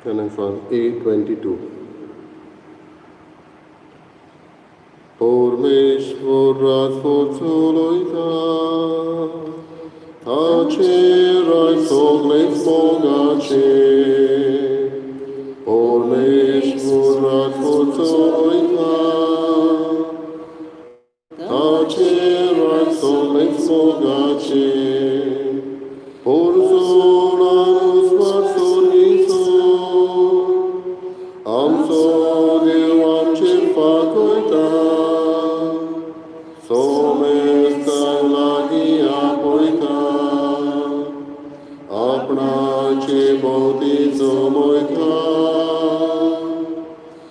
Coming from A22. Pormeshvara Sfotsuloita Tace Rai Sogles Mogace Pormeshvara Sfotsuloita Tace Rai Sogles Mogace Porzolanus Varsoniso Amso Devam Chirfakoita Somesta Lagia Poita Apnache Bauti Somoita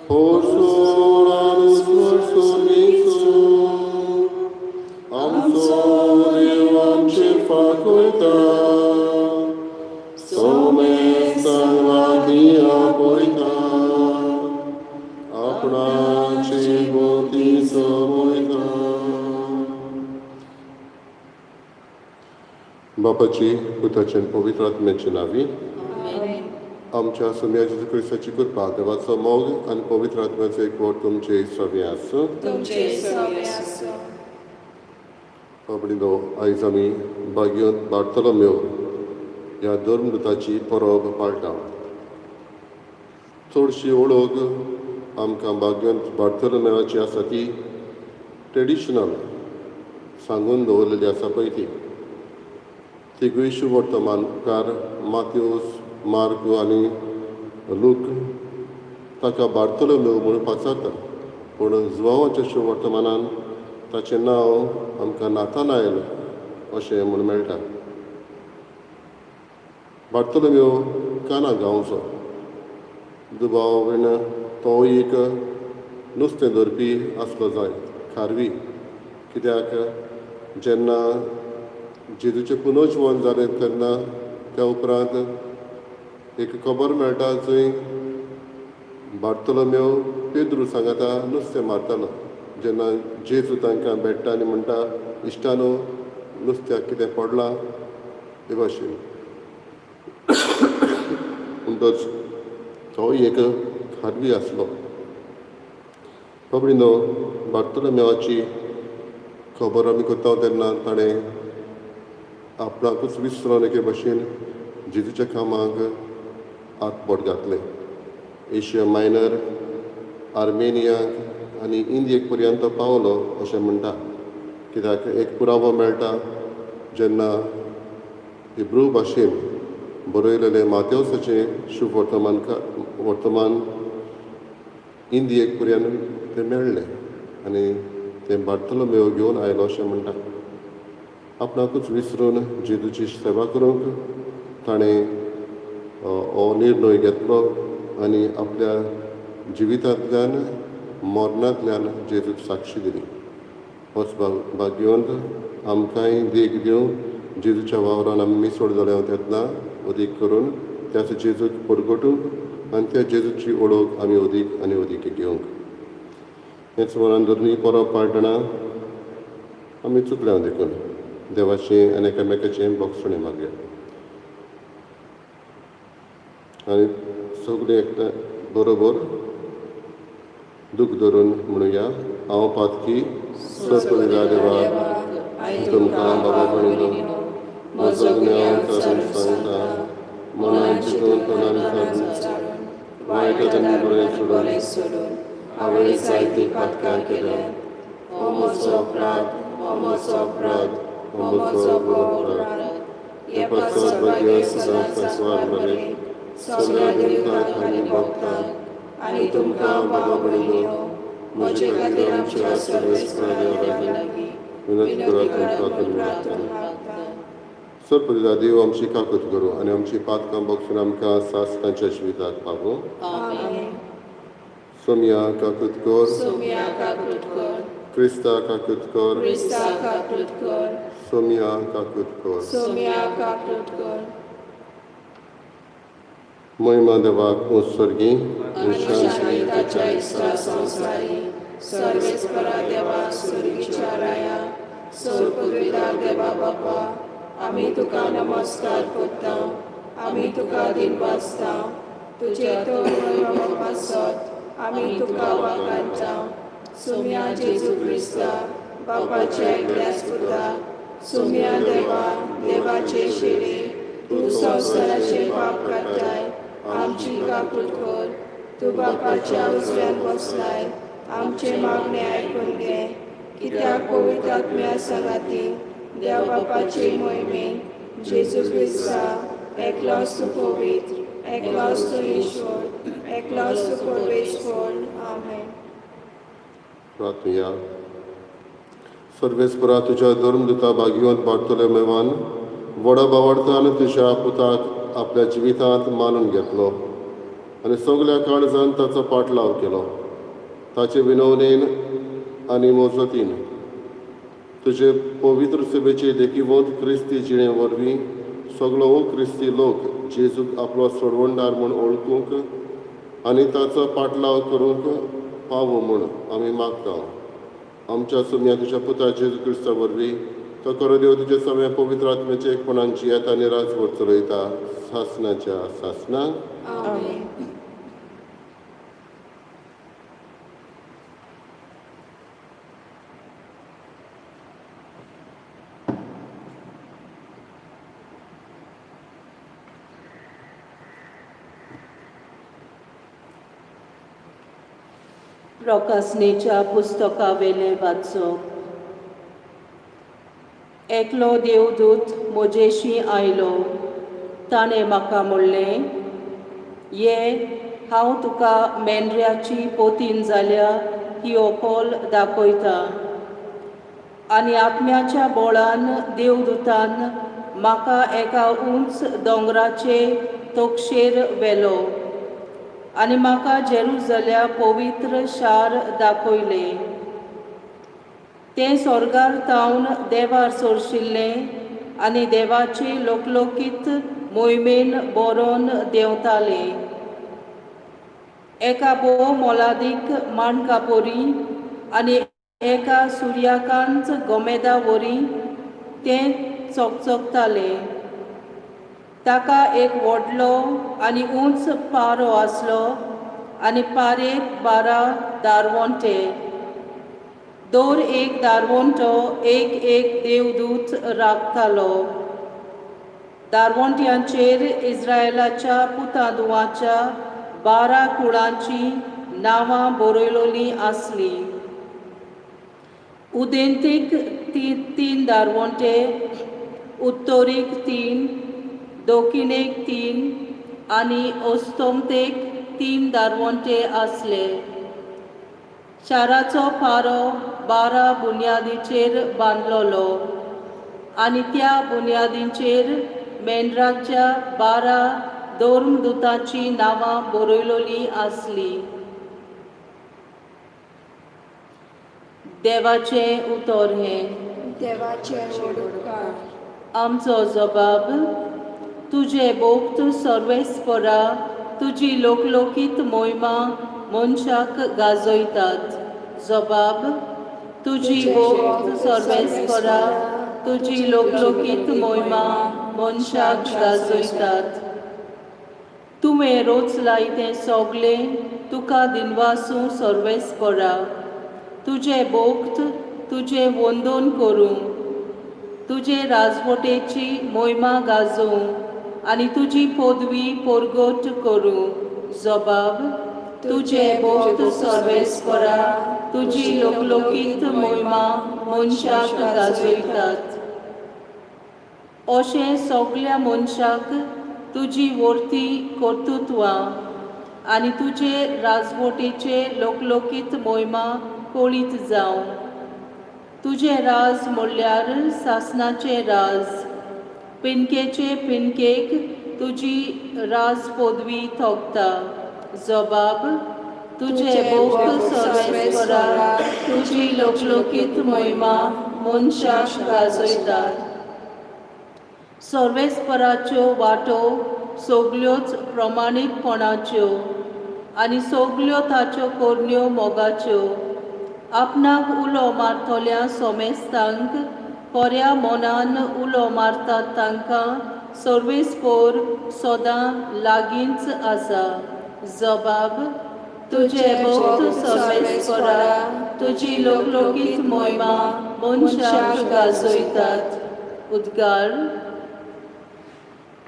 Porzolanus Varsoniso Amso Devam Chirfakoita Somesta Lagia Poita Apnache Bauti Somoita. बापाची पुताचे आनी पवित्र आत्म्याचे नावी आमच्या सुम्या जेजू क्रिस्ताची कृपा देवाचो मोग आनी पवित्र आत्म्याचो एकवट तुमचे सगळे आसूं. बाबडीनो आयज आमी बागयोंत बार्तोलोमेव ह्या धर्मदुताची परब पाळटा. चडशी ओळख आमकां बागयोंत बार्तोलोमेवाची आसा ती ट्रेडिशनल सांगून दवरलेली आसा पळय ती. तिगूय शुभ वर्तमानकार माथ्यूस, मार्क आनी लूक ताका बार्तोलोमेव म्हणून पाचारता, पूण जुवांवाच्या शुभ वर्तमानान ताचें नांव आमकां नाथानायल अशें म्हणून मेळटा. बार्तोलोमेव काना गांवचो दुबाव तो एक नुस्तें धरपी आसलो जाय, खारवी. कित्याक जेन्ना जेजूचें पुनर्जीवन जालें तेन्ना त्या उपरांत एक खबर मेळटा जंय बार्तोलोमेव पेद्रू सांगाता नुस्तें मारतालो. जेन्ना जेजू तांकां भेट्टा आनी म्हणटा इश्टानो नुस्त्याक कितें पडलां हे भाशेन. म्हणटच तो एक खारवी आसलो. बाबडीनो बार्तोलोमेवाची खबर आमी करता तेन्ना ताणें आपणाकूच विसरोन एके भाशेन जेजूच्या कामाक हातबोट घातलें. एशिया मायनर, आर्मेनियाक आनी इंडियेक पर्यंत पावलो अशें म्हणटा. कित्याक एक पुरावो मेळटा जेन्ना हिब्रू भाशेन बरयलेलें माथेवसाचें शुभ वर्तमान इंडियेक पर्यंत तें मेळ्ळें आनी तें बार्तोलोमेव घेवन आयलो अशें म्हणटा. आपणाकूच विसरून जेजूची सेवा करूंक ताणें हो निर्णय घेतलो आनी आपल्या जिवितांतल्यान मरणांतल्यान जेजूक साक्षी दिली. होच भाग्यवंत आमकांय देख दिवं जेजूच्या वावरान आमी मिसळ जाल्या तेन्ना अदीक करून त्याच जेजूक परगटूंक आनी त्या जेजूची ओळख आमी अदीक आनी अदीक घेवंक. हेच मनान धरून परब पाळटना आमी चुकल्या देखून देवाचें आनी एकामेकाचें भोगसणें मागया. आनी सगळें एकठांय बरोबर दूख धरून म्हणुया. हांव पातकी सत्परिदा देवा तुमकां बाबा भयणीनो म्हजो ज्ञान काडून सांगता, मनान चिंतून तोंडान काडून वायट आनी बरें सोडून हांवें जायतीं पातकां केल्यात. हो म्हजो अपराध, हो म्हजो अपराध, हो म्हजो अपराध. हे पासत भाग्य सदांच सांकवार बरें सगळ्या देवतांक आनी भक्तांक आनी तुमकां बाबा भयणीनो म्हजे खातीर आमच्या सर्वेस्परा देवा लागीं विनंती करात. सर्पदिदा देव आमची काकूत करूं आनी आमची पातकां बक्षून आमकां सासणाच्या जिविताक पावूं. सोम्या काकूत कर, क्रिस्ता काकूत कर, सोम्या काकूत कर. महिमा देवाक उत्सर्गी शांती ताच्या इस्रा संसारी सर्वेस्परा देवा सुरगीच्या राया सर्पविदा देवा बापा आमी तुका नमस्कार करता, आमी तुका दिन वाजता, तुजे तो बापा सत आमी तुका वाकांता सोम्या जेजू क्रिस्ता बापाच्या एकल्याच पुता सोम्या देवा देवाचे शेडे तू संवसाराचे पाप काडटाय आमची काकूट कर तू बापाच्या उजव्यान बसलाय आमचे मागणे आयकून घे कित्याक पवित्र आत्म्या संगाती देव बापाचे मोहिमे जेजू क्रिस्ता एकलोच तू पवित्र एकलोच तू ईश्वर एकलोच तू परमेश्वर आमेन. प्रार्थया सर्वेस्परा तुझ्या धर्मदुता भाग्यवंत बार्तोलोमेवान व्हडा भावार्थान तुझ्या पुताक आपल्या जिवितांत मानून घेतलो आनी सगल्या काळजान ताचो पाटलाव केलो. ताचे विनवणेन आनी मोजतीन तुजे पवित्र सभेचे देखीवंत क्रिस्ती जिणे वरवीं सगळो हो क्रिस्ती लोक जेजूक आपलो सोडवणदार म्हूण ओळखूंक आनी ताचो पाटलाव करूंक पावो म्हूण आमी मागता. आमच्या सुम्या तुज्या पुता जेजू क्रिस्ता वरवीं तो करो देव तुजे सगळ्या पवित्र आत्म्याचे एकपणान जियेता आनी राजभर चलयता सासनाच्या सासनाक. आमेन. प्रकाशनेच्या पुस्तका वेले वाचप. एकलो देवदूत म्हजेशी आयलो. ताणें म्हाका म्हणलें, ये हांव तुका मेंढऱ्याची पोतीन जाल्यार ही ओकोल दाखयता. आनी आत्म्याच्या बळान देवदूतान म्हाका एका उंच दोंगराचे तोकशेर व्हेलो आनी म्हाका जेरुसलेम पवित्र शार दाखयलें. तें स्वर्गार तावन देवार सोरशिल्लें आनी देवाचे लोकलोकीत मोहिमेन बरोवन देंवतालें. एका भोव मोलादीक माणकापोरी आनी एका सुर्याकांत गोमेदा वरी तें चकचकतालें. ताका एक व्हडलो आनी उंच पारो आसलो आनी पारेक 12 दारवंटे. दर एक दारवंटो एक एक देवदूत राखतालो. दारवंट्यांचेर इस्रायेलाच्या पुतांदुवाच्या 12 कुळांची नांवां बरयलोलीं आसलीं. उदेंतीक 3 दारवंटे, उत्तरेक 3, दक्षिणेक 3 आनी अस्तंतेक 3 दारवंटे आसले. शाराचो पारो 12 बुन्यादीचेर बांदलोलो आनी त्या बुन्यादींचेर मेंढराच्या 12 धर्मदुतांची नांवां बरयलोलीं आसलीं. देवाचें उतर हें. देवाचे वडुकार. आमचो जबाब. तुजे भोक्त सर्वेस्परा तुजी लोकलोकीत मोहिमा मनशाक गाजयतात. जबाब. तुजी भोक्त सर्वेस्परा तुजी लोकलोकीत मोहिमा मनशाक गाजयतात. तुवें रोचलाय तें सोगलें तुका दिनवासू सर्वेस्परा. तुजे भोक्त तुजे वंदन करूं, तुजे राजवटेची मोहिमा गाजोवं आनी तुजी पदवी परगट करूं. जबाब. तुजे भोक्त सर्वेस्परा तुजी लोकलोकीत मोहिमा मनशाक गाजयतात. अशें सगल्या मनशाक तुजी वर्ती कर्तृत्वां आनी तुजे राजवटीचे लोकलोकीत मोहिमा कळीत जावं. तुजे राज म्हणल्यार सासनाचें राज. पिनकेचे पिनकेक तुजी राज पदवी थोगता. जबाब. तुजे भोक्त सर्वेस्परा तुजी लोकलोकीत मोहिमा मनशाक गाजयतात. सर्वेस्पराच्यो वाटो सगल्योच प्रमाणीकपणाच्यो आनी सगल्यो ताच्यो कोरण्यो मोगाच्यो. आपणाक उलो मारतल्या सोमेस्तांक खऱ्या मनान उलो मारतात तांकां सर्वेस्पोर सदां लागींच आसा. जबाब: तुझे भक्त सर्वेस्परा तुझी लोकलोकीत मोहिमा मनशाक गाजयतात. उद्गार.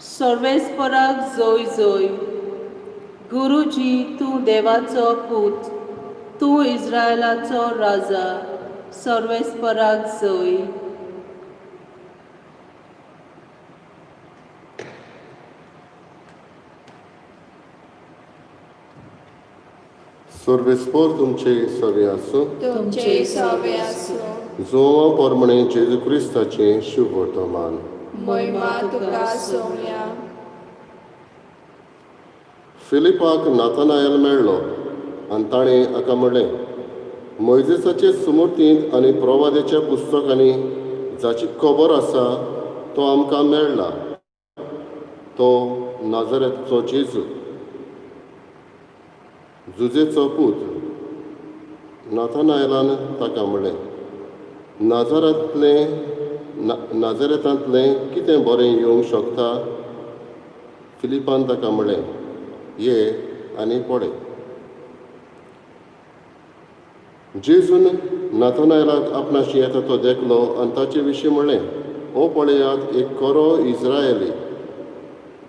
सर्वेस्पराक जय जय. गुरुजी, तूं देवाचो पूत, तूं इस्रायलाचो राजा. सर्वेस्पराक जय. सर्वेस्पोर तुमचे सवे आसूं. तुमचे सवे आसूं. जोवा पोरमणे जेजू क्रिस्ताचे शुभ वर्तमान. महिमा तुका सौम्या. फिलिपाक नातानायल मेळ्ळो आनी ताणें हाका म्हणलें, मोइजेसाचे सुमर्तींत आनी प्रवादेच्या पुस्तकांनी जाची खबर आसा तो आमकां मेळ्ळा, तो नाजरेचो जेजू, जुजेचो पूत. नातानायलान ताका म्हणलें, नाजरेतांतलें कितें बरें येवंक शकता? फिलिपान ताका म्हणलें, ये आनी पळय. जेजून नातानायलाक आपणाशी येता तो देखलो आनी ताचे विशीं म्हणलें, ओ पळयात, एक खरो इस्रायेली,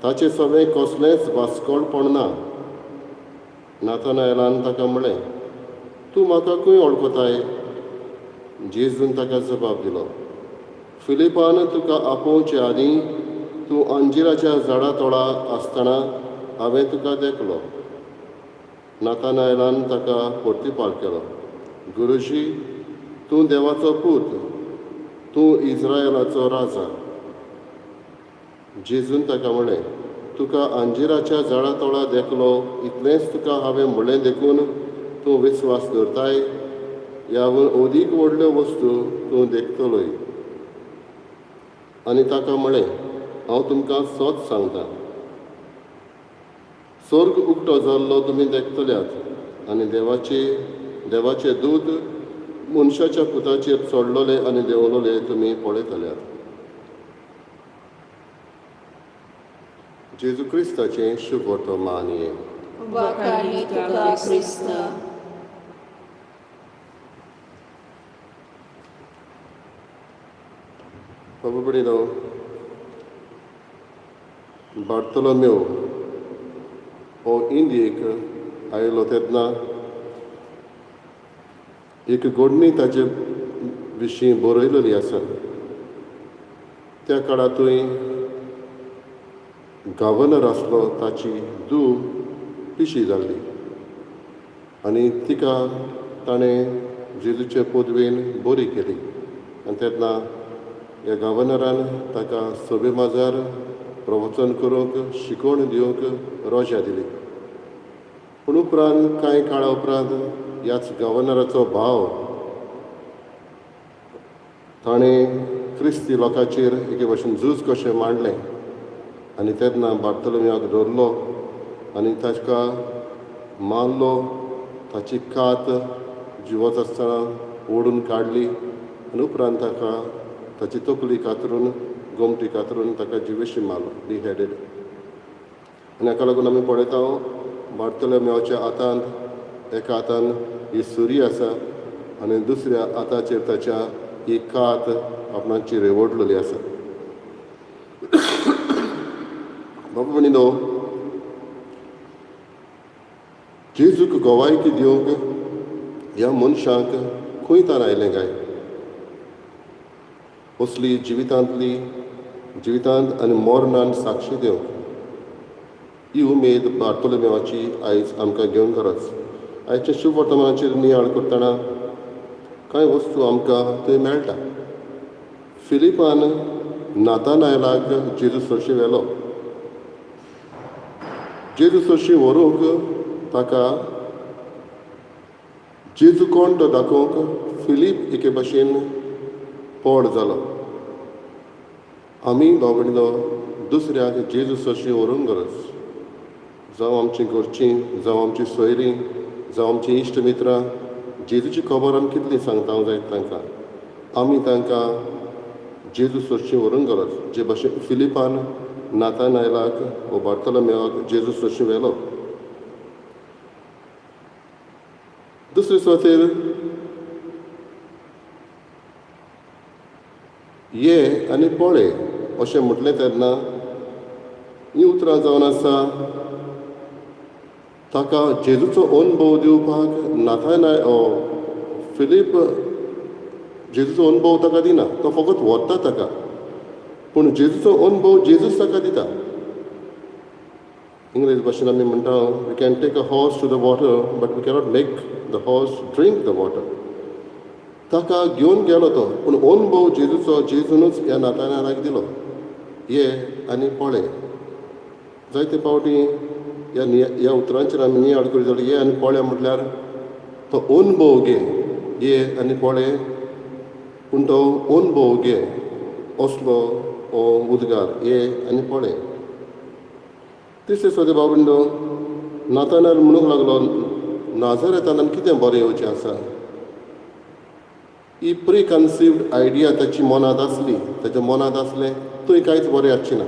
ताचे सवें कसलेंच वास्कोळपण ना. नातानायलान ताका म्हणलें, तूं म्हाका खंय वळखताय? जेजून ताका जबाब दिलो, फिलिपान तुका आपोवचे आदीं तूं अंजिराच्या झाडा तोळा आसतना हांवें तुका देखलो. नातानायलान ताका परतीपार केलो, गुरुजी, तूं देवाचो पूत, तूं इस्रायलाचो राजा. जेजून ताका म्हणलें, तुका अंजिराच्या झाडा तोळा देखलो इतलेंच तुका हांवें म्हणलें देखून तूं विस्वास दवरताय? ह्याहून अदीक व्हडल्यो वस्तू तूं देखतलोय. आनी ताका म्हणलें, हांव तुमकां सच सांगतां, स्वर्ग उक्तो जाल्लो तुमी देखतल्यात आनी देवाचे दूत मनशाच्या पुताचेर चडलोले आनी देंवलोले तुमी पळयतल्यात. जेजू क्रिस्ताचें शुभ वर्तमान ये. वखाणी तुका क्रिस्त. बाबा बार्तोलोमेव हो इंडियेक आयलो तेन्ना एक घडणी ताचे विशीं बरयलेली आसा. त्या काळांतूय गव्हर्नर आसलो, ताची धूव पिशी जाल्ली आनी तिका ताणें जेजूचे पदवेन बरी केली. आनी तेन्ना ह्या गव्हर्नरान ताका सभे माजार प्रवचन करूंक, शिकवण दिवंक रोजा दिली. पूण उपरांत कांय काळा उपरांत ह्याच गव्हर्नराचो भाव ताणें क्रिस्ती लोकांचेर एके भशेन झूज कशें मांडलें आनी तेन्ना बार्तोलोमेवाक धरलो आनी ताका मारलो. ताची कात जिवत आसतना ओडून काडली आनी उपरांत ताका ताची तकली कातरून, गोमटी कातरून ताका जिवेशी मारलो, डिहेडेड. आनी हाका लागून आमी पळयता बार्तोलोमेवाच्या हातांत एका हातान ही सुरी आसा आनी दुसऱ्या हाताचेर ताच्या ही कात आपणाची रेवडलेली आसा. बाबा म्हणिनो, जेजूक गोवायकी दिवंक ह्या मनशाक खंय तान आयलें काय? असली जिवितांत आनी मरणांत साक्षी दिवंक ही उमेद बार्तोलोमेवाची आयज आमकां घेवन गरज. आयच्या शुभ वर्तमानाचेर नियाळ करतना कांय वस्तू आमकां थंय मेळटा. फिलिपान नातानायलाक जेजू सरशी व्हेलो. जेजू सरशी व्हरूंक ताका जेजू कोण तो दाखोवंक फिलीप एके भशेन पड जालो. आमी बाबडीलो दुसऱ्याक जेजू सरशी व्हरूंक गरज. जावं आमचीं घरचीं, जावं आमचीं सोयरीं, जावं आमचीं इश्ट मित्रां, जेजूची खबर आमी कितली सांगता जाय तांकां. आमी तांकां जेजू सरशी व्हरूंक गरज. जे भशेन फिलिपान नातानायलाक वो बार्तोलोमेवाक जेजूस तशी व्हेलो. दुसरे सुवातेर ये आनी पळय अशें म्हटलें तेन्ना हीं उतरां जावन आसा ताका जेजूचो अनुभव दिवपाक नातानाय फिलीप जेजूचो अनुभव ताका दिना, तो फकत व्हरता ताका, पूण जेजूचो अनुभव जेजूच ताका दिता. इंग्लीश भाशेन आमी म्हणटा we can take a horse to the water but we cannot make the horse drink the water. ताका घेवन गेलो तो, पूण अनुभव जेजूचो जेजूनच ह्या नातानायलाक दिलो. ये आनी पळय. जायते फावटी ह्या उतरांचेर आमी नियाळ करीत जाल्यार ये आनी पळय म्हटल्यार तो अनुभव घे, ये आनी पळय, पूण तो अनुभव घे असलो उद्गार ये आनी पळय. तिसरे सुवातेर बाबडो नातानायल म्हणूंक लागलो नाझारेतांतल्यान कितें बरें येवचें आसा. ही प्री कन्सिव्ड आयडिया ताची मनांत आसली, ताच्या मनांत आसलें थंय कांयच बरें आसचें ना.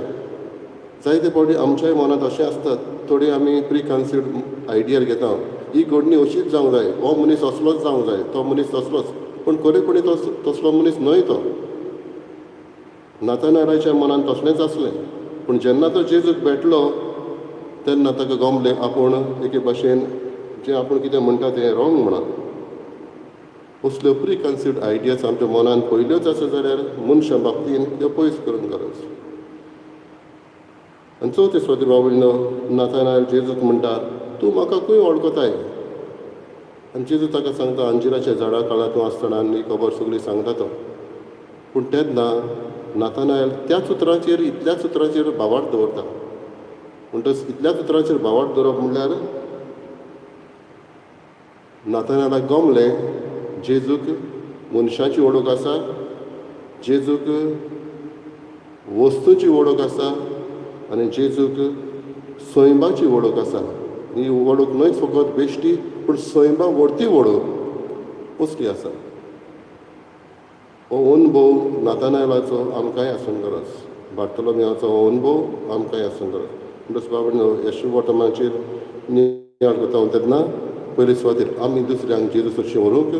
जायते फावटी आमच्याय मनांत अशें आसतात, थोडी आमी प्री कन्सिव्ड आयडिया घेता ही घडणी अशीच जावंक जाय, हो मनीस असलोच जावंक जाय, तो मनीस तसलोच, पूण खरेपणी तसलो मनीस न्हय तो. नातानायलाच्या मनांत तसलेंच आसलें, पूण जेन्ना तो जेजूक भेटलो तेन्ना ताका गमलें आपूण एके भाशेन जें आपूण कितें म्हणटा तें रॉंग म्हणून. असल्यो प्री कन्सिव्ड आयडियाज आमच्या मनांत पयल्योच आसा जाल्यार मनशा बाबतींत त्यो पयस करूंक गरज. आनी चवथे सुवातेर बाबडो नातानायल जेजूक म्हणटा तूं म्हाका खंय वळखताय. आनी जेजू ताका सांगता अंजिराच्या झाडा काळार तूं आसतना आनी खबर सगळी सांगता तो. पूण तेन्ना नातानायल त्याच उतराचेर इतल्याच उतराचेर भावार्थ दवरता. म्हणटच इतल्याच उतराचेर भावार्थ दवरप म्हणल्यार नातानायलाक गमलें जेजूक मनशाची वळख आसा, जेजूक वस्तूची वळख आसा आनी जेजूक सैमाची वळख आसा. ही वळख न्हयच फकत बेश्टी पूण सैमा व्हरती वळख असली आसा. हो अनुभव नातानायलाचो आमकांय आसूंक गरज, बार्तोलोमेवाचो हो अनुभव आमकांय आसूंक गरज. म्हणटच बाबडो ह्या शुभवटमाचेर नियाळ करता तेन्ना पयले सुवातेर आमी दुसऱ्यांक जेजूस अशें व्हरूंक,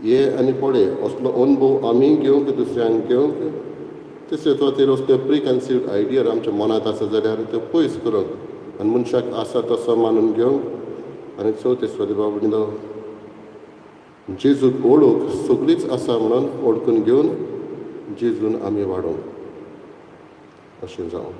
ये आनी पळय असलो अनुभव आमी घेवंक दुसऱ्यांक घेवंक. तिसरे सुवातेर असल्यो प्री कन्सिव्ड आयडिया आमच्या मनांत आसा जाल्यार त्यो पयस करूंक आनी मनशाक आसा तसो मानून घेवंक. आनी चवथे सुवातेर बाबडो जेजूक ओळख सगळीच आसा म्हणून ओळखून घेवन जेजून आमी वाडोवंक अशें जावं.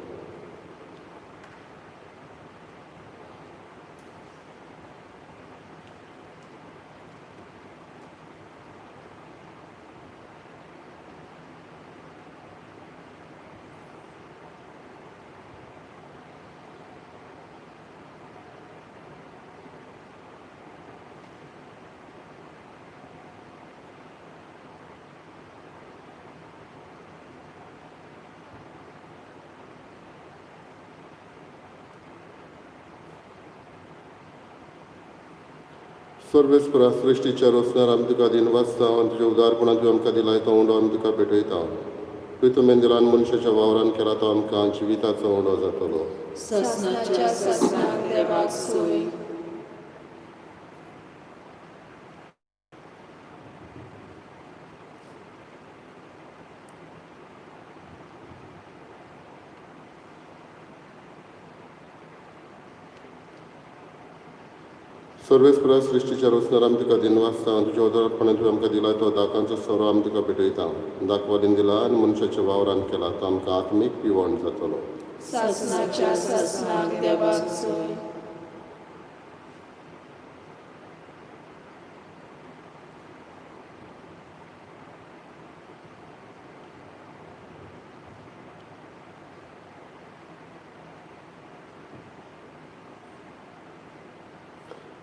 सर्वेस्परा सृश्टीच्या रोसणार आमी तुका दिनवासता आनी तुज्या उदारपणान तुवें आमकां दिलाय तो उंडो आमी तुका भेटयता. तुवें तुवें दिलान मनशाच्या वावरान केला तो आमकां जिविताचो उंडो जातलो. ससनाच्या ससनाक देवाक सोय. सर्वेस्परा सृश्टीच्या रोसणार आमी तुका दिनवासता आनी तुज्या उदारपणान तुवें आमकां दिलाय तो दाकांचो सोरो आमी तुका भेटयता. दाखवादीन दिला आनी मनशाच्या वावरान केला तो आमकां आत्मीक पिवण जातलो. ससनाच्या ससनाक देवाक सोय.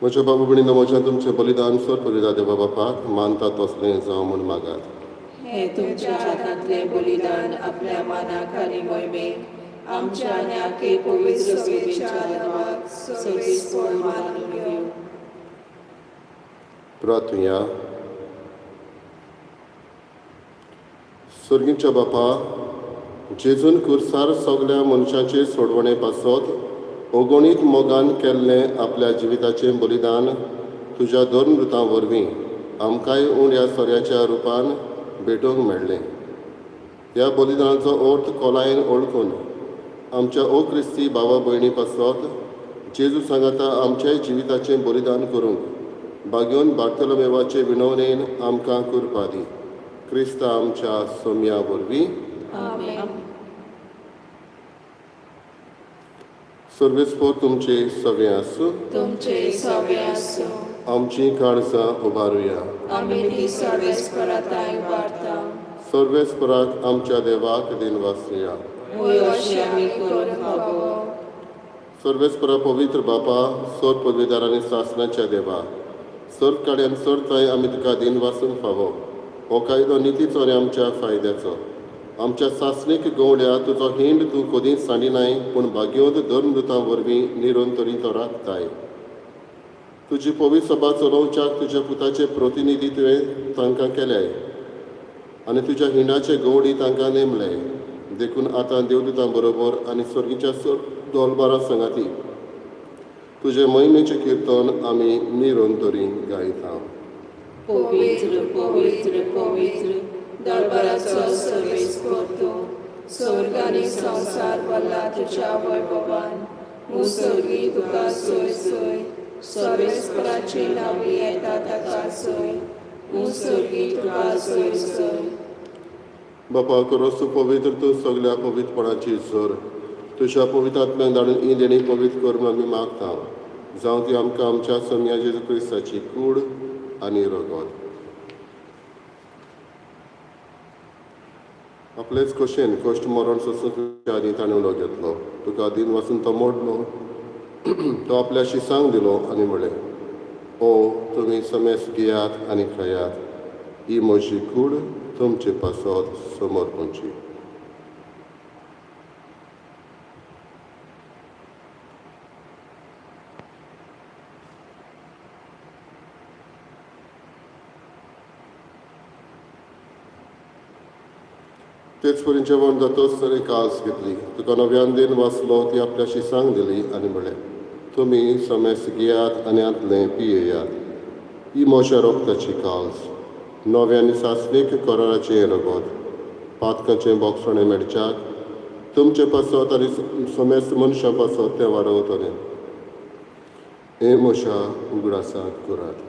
म्हज्या बाबा भयणीनो म्हज्या तुमचें बलिदान स्वर करीत देवा बापाक मानता तसलें जावं म्हूण मागात. हे तुमच्या हातांतलें बलिदान आपल्या मानाक आनी मोहिमेक आमच्या आनी आख्खे पवित्र सेवेच्या नांवाक सविस्तर मानून घेवं. प्रार्थुया. सर्गीच्या बापा जेजून खुर्सार सगळ्या मनशांचे सोडवणे पासत ओगोणीत मोगान केल्लें आपल्या जिविताचें बलिदान तुज्या दोन मृतां वरवीं आमकांय उण्या सोऱ्याच्या रुपान भेटोवंक मेळ्ळें. ह्या बलिदानाचो अर्थ खोलायेन ओळखून आमच्या ओ क्रिस्ती भावा भयणी पासत जेजू सांगाता आमच्याय जिविताचें बलिदान करूंक बागेवन बार्तोलोमेवाचे विनवणेन आमकां करपा दी. क्रिस्ता आमच्या सोम्या वरवीं आमेन. सर्वेस्पोर तुमचे सवे आसूं. तुमचे सवे आसूं. आमची काळजां उबारुया. आमी ती सर्वेस्पराताय उबारता. सर्वेस्पराक आमच्या देवाक दिनवासया. वय अशें आमी करून फावो. सर्वेस्परा पवित्र बापा, सर पदवीदार आनी सासणाच्या देवा, सर्त काड्यान सर्ताय आमी तुका दिनवासूंक फावो. हो कायदो नितीचो आनी आमच्या फायद्याचो. आमच्या सासणीक गवळ्या तुजो हिंड तूं कदींच सांडिनाय, पूण भाग्योद दोन मृतां वरवीं निरंतरी तो राखताय. तुजी पवित्र सभा चलोवच्याक तुज्या पुताचें प्रतिनिधित्व तांकां केल्याय आनी तुज्या हिंडाचे गवळी तांकां नेमले. देखून आतां देवदूतां बरोबर आनी स्वर्गीच्या दोलबारा संगाती तुजे महिमेचें किर्तन आमी निरंतरी गायता. पवित्र पवित्र पवित्र दरबाराचो सर्वेस्पोर तूं. स्वर्ग आनी संवसार भरला तुज्या वैभवान. मुसर्गी तुका सोय सोय. सर्वेस्पराची नांवी येता ताका सोय. मुसर्गी तुका सोय सोय. बापा करोस तूं पवित्र तूं सगळ्या पवित्रपणाची जोर तुज्या पवित्र आत्म्यान धाडून ही देणी पवित्र करून आमी मागता. जावं ती आमकां आमच्या सोम्या जेजू क्रिस्ताची कूड आनी रगत. आपलेच कशेन कश्ट मरण सोसूंक आनी ताणें उलो घेतलो. तुका दिन वाचून तो मोडलो. तो आपल्या शिसांक दिलो आनी म्हळें, ओ तुमी समेस घेयात आनी खायात. ही म्हजी कूड तुमचे पासत समोर पोंची. तेच परीन जेवण जातोच तर एक कास घेतली. तुका नव्यान दिन वाचलो ती आपल्या शिसांक दिली आनी म्हळें, तुमी समेस घेयात आनी आदलें पियेयात. ही म्हज्या रोगताची कास. नव्यान सासणीक कराराचें रगत. पातकाचें बोगसणें मेडच्याक तुमचे पासत आनी समेस्त मनशां पासत तें वाडवतलें. हे म्हज्या उगडासाक करात.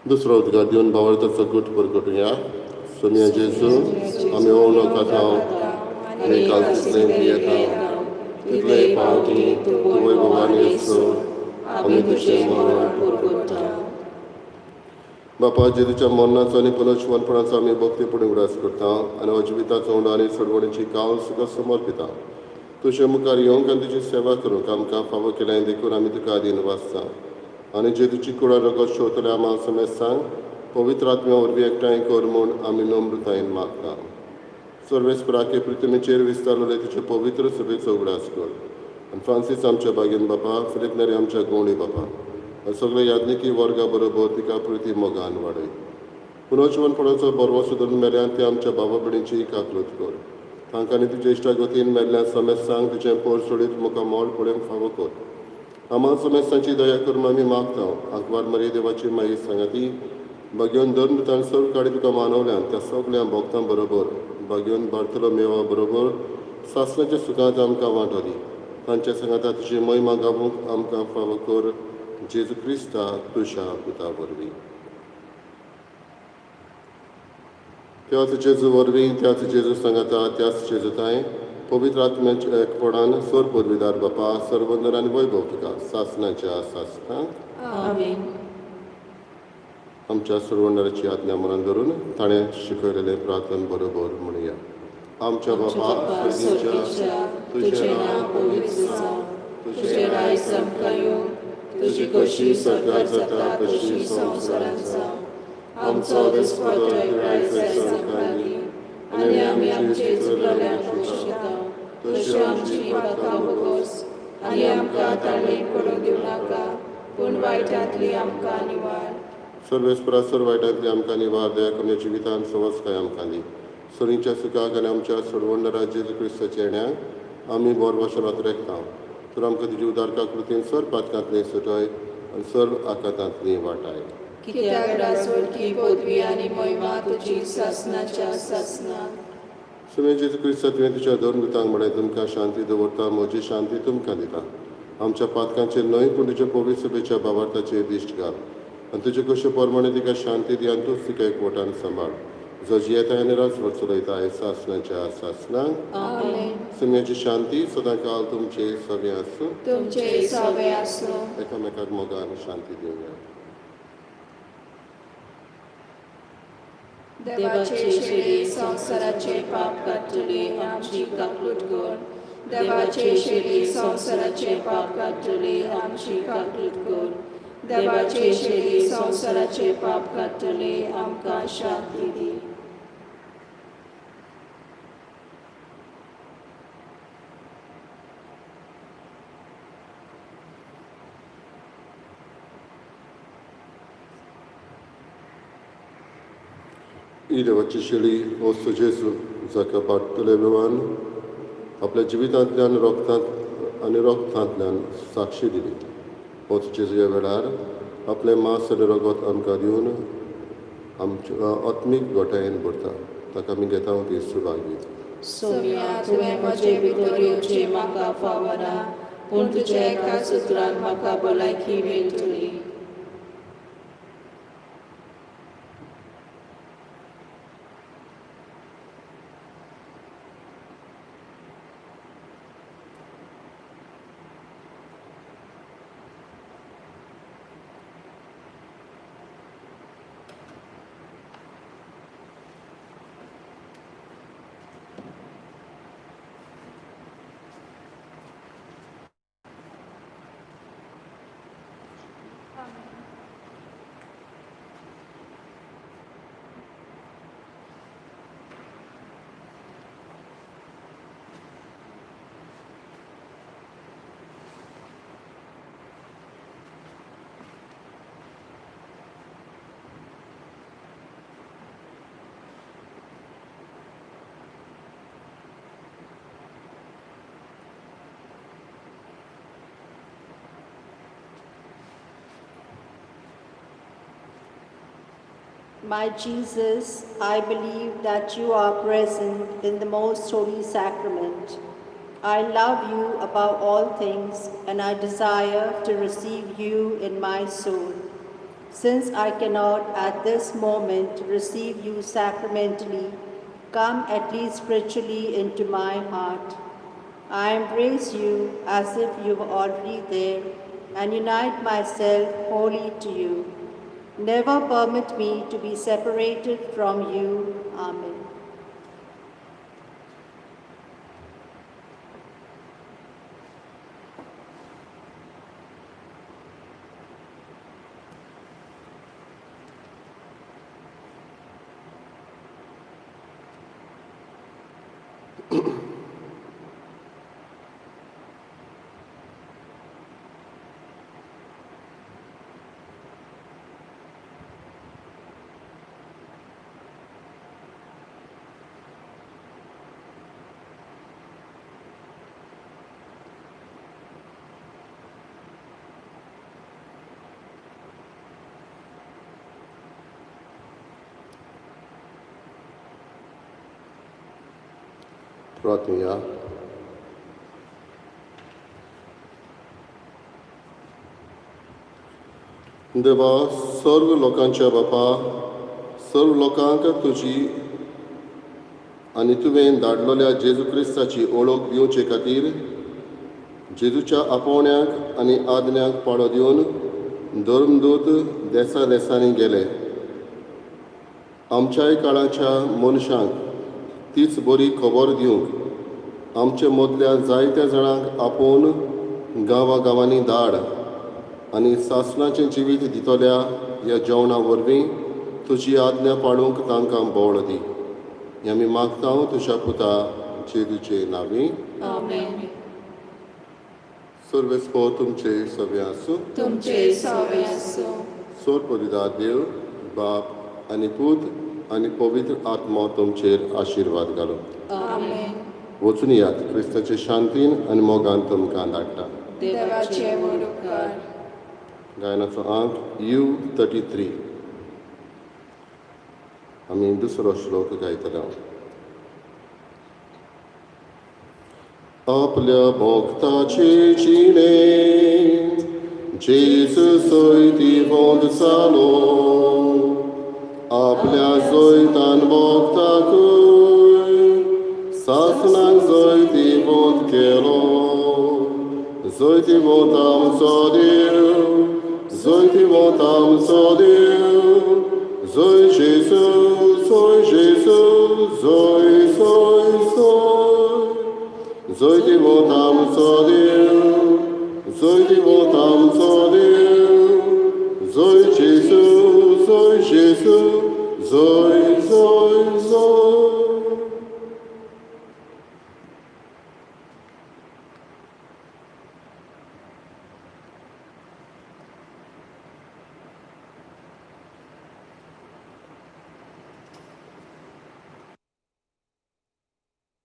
दुसरो उदगार दिवन भावार्थाचो गुट परगटुया. सोम्या जेजू आमी ओवळो खाताव आनी कालसलें पियेताव. तितलेय पावटी तूं वैभवान येसो आमी तुजें मरण परगट्टा. बापा जेजूच्या मरणाचो आनी पुनर्जीवनपणाचो आमी भक्तीपणी उडास करता आनी अजिविताचो उंडो आनी सोडवणेची कावल सुद्दां समर्पिता. तुजे मुखार येवंक आनी तुजी सेवा करूंक आमकां फावो केल्याय देखून आमी तुका आदीन वाचता. आनी जेजूची कुडा रगत शेवतले आम्हाला समेत सांग. पवित्र आत्म्या वरवीं एकठांय कर म्हूण आमी नम्रतायेन मागता. सर्वेस्पराके पृथ्वीचेर विस्तारलेले तुजे पवित्र सभेचो उगडास कर. आनी फ्रांसीस आमच्या बागेन बापा, फिलिप नेरी आमच्या गवळी बापा, सगळे यादनिकी वर्गा बरोबर तिका प्रिती मोगान वाडय. पुनर्जीवनपणाचो बरवो सुदारून मेल्यान ते आमच्या भावा भयणीची काकलूत कर. तांकां आनी तुजे इश्टागतीन मेल्ल्यान समेत सांग तुजें पोर सोडीत मुखार मोल पळोवंक फावो कर. आम्हाला समेस्तांची दया करून आमी मागता. आंकवार मरी देवाची माई सांगाती बागेवन दोन मृतांक सर काडी तुका मानवल्यान त्या सगळ्या भक्तां बरोबर बागेवन बार्तोलोमेवा बरोबर सासणाच्या सुखांत आमकां वांटो दी. तांच्या सांगाता तुजी महिमा गावूंक आमकां फावो कर. जेजू क्रिस्ता तुज्या पुता वरवीं. त्याच जेजू वरवीं, त्याच जेजू सांगाता, त्याच जेजूताय पवित्र आत्म्याच्या एकपणान सर पदवीदार बापा, सर्वंदर आनी वैभव तुका सासणाच्या सासणांक आमेन. आमच्या सर्वंदराची आज्ञा मनान धरून ताणें शिकयलेलें प्रार्थन बरोबर म्हणुया. आमच्या बापा स्वर्गीच्या, तुजें नांव पवित्र जावं, तुजें राज्य आमकां येवं, तुजी कशी सरकार जाता तशी संवसारांत जावं. आमचो दिसपतो आयज आमकां दी. आनी आमी आमचे चुकलोल्यांक पोशयता तशी आमची पातकां भोगोस आनी आमकां ताळणेक पडूंक दिवं नाका पूण वायटांतली आमकां निवार. सर्वेस्परा वायटांतली आमकां निवार दया करून जिवितांत सवस्काय आमकां दी. सोनीच्या सुखाक आनी आमच्या सोडवणदारा जेजू क्रिस्ताच्या येण्याक आमी बोर भाशेन रेखतांव. तर आमकां तुजी उदारका कृतीन सर पातकांतली सुटय आनी सर्व आकांतांतली वाटाय. कित्याक रासोलकी पदवी आनी महिमा तुजी सासनाच्या सासनाक. सुमे जेजू क्रिस्ता तुवें तुज्या धर्मगुतांक म्हळें तुमकां शांती दवरता म्हजी शांती तुमकां दिता. आमच्या पातकांचेर न्हय पूण तुज्या पवित्र सभेच्या भावार्थाचेर दिश्ट घाल आनी तुजे कशे परमाणे तिका शांती दी आनी तूंच तिका एकवटान सांबाळ. जो जियेता आनी रास चलयता सासनाच्या सासनाक. आमेन. सुम्याची शांती सदां काल तुमचे सवे आसूं. तुमचे सवे आसूं. एकामेकाक मोगान शांती दिवया. देवाचे शेळी संवसाराचे पाप काडटली आमची काकूट कर. देवाचे शेळी संवसाराचे पाप काडटली आमची काकूट कर. देवाचे शेळी संवसाराचे पाप काडटली आमकां शांती दी. ही देवाची शेळी वस्तू जेजू जाका पाडटले विमान आपल्या जिवितांतल्यान रोगतांतल्यान साक्षी दिली. होच जेजू ह्या वेळार आपले मांस आनी रगत आमकां दिवन आमच्या आत्मीक गोठायेन भरता. ताका आमी घेता ती सुभागी. सोम्या तुवें म्हजे भितर येवचें म्हाका फावना पूण तुज्या एका सुत्रान म्हाका भलायकी मेळटली. My Jesus, I believe that you are present in the most holy sacrament. I love you above all things and I desire to receive you in my soul. Since I cannot at this moment receive you sacramentally, come at least spiritually into my heart. I embrace you as if you were already there and unite myself wholly to you. Never permit me to be separated from you. Amen. प्रार्थना. देवा, सर्व लोकांच्या बापा, सर्व लोकांक तुजी आनी तुवें धाडलेल्या जेजू क्रिस्ताची ओळख दिवचे खातीर जेजूच्या आपोवण्यांक आनी आज्ञांक पाळो दिवन धर्मदूत देसा देसांनी गेले. आमच्याय काळाच्या मनशांक तीच बरी खबर दिवंक आमचे मदल्या जायत्या जाणांक आपोवन गांवांनी धाड आनी सासणाचें जिवीत दितल्या ह्या जेवणा वरवीं तुजी आज्ञा पाळूंक तांकां बोळ दी. हे आमी मागता तुझ्या पुता जेजूचे नावी. आमेन. सर्वेस्पर तुमचे सवे आसूं. तुमचे सवे आसूं. सोरपदिदा देव बाप आनी पूत आनी पवित्र आत्मा तुमचेर आशिर्वाद घालो. आमेन. वचून यात क्रिस्ताचे शांतीन आनी मोगान तुमकां धाडटा. देवाचे मोडूकार. गायनाचो अंक U33. आमी दुसरो श्लोक गायतले. आपल्या भोगताचे जिणे जेजू सोयती वोंद जालो. आपल्या जोयतान भोगताकूय सासणाक जोयती वोंद केलो. जोयती वोंद आमचो देव, जोयती वोंद आमचो देव. Zoy Jesus, Zoy Jesus.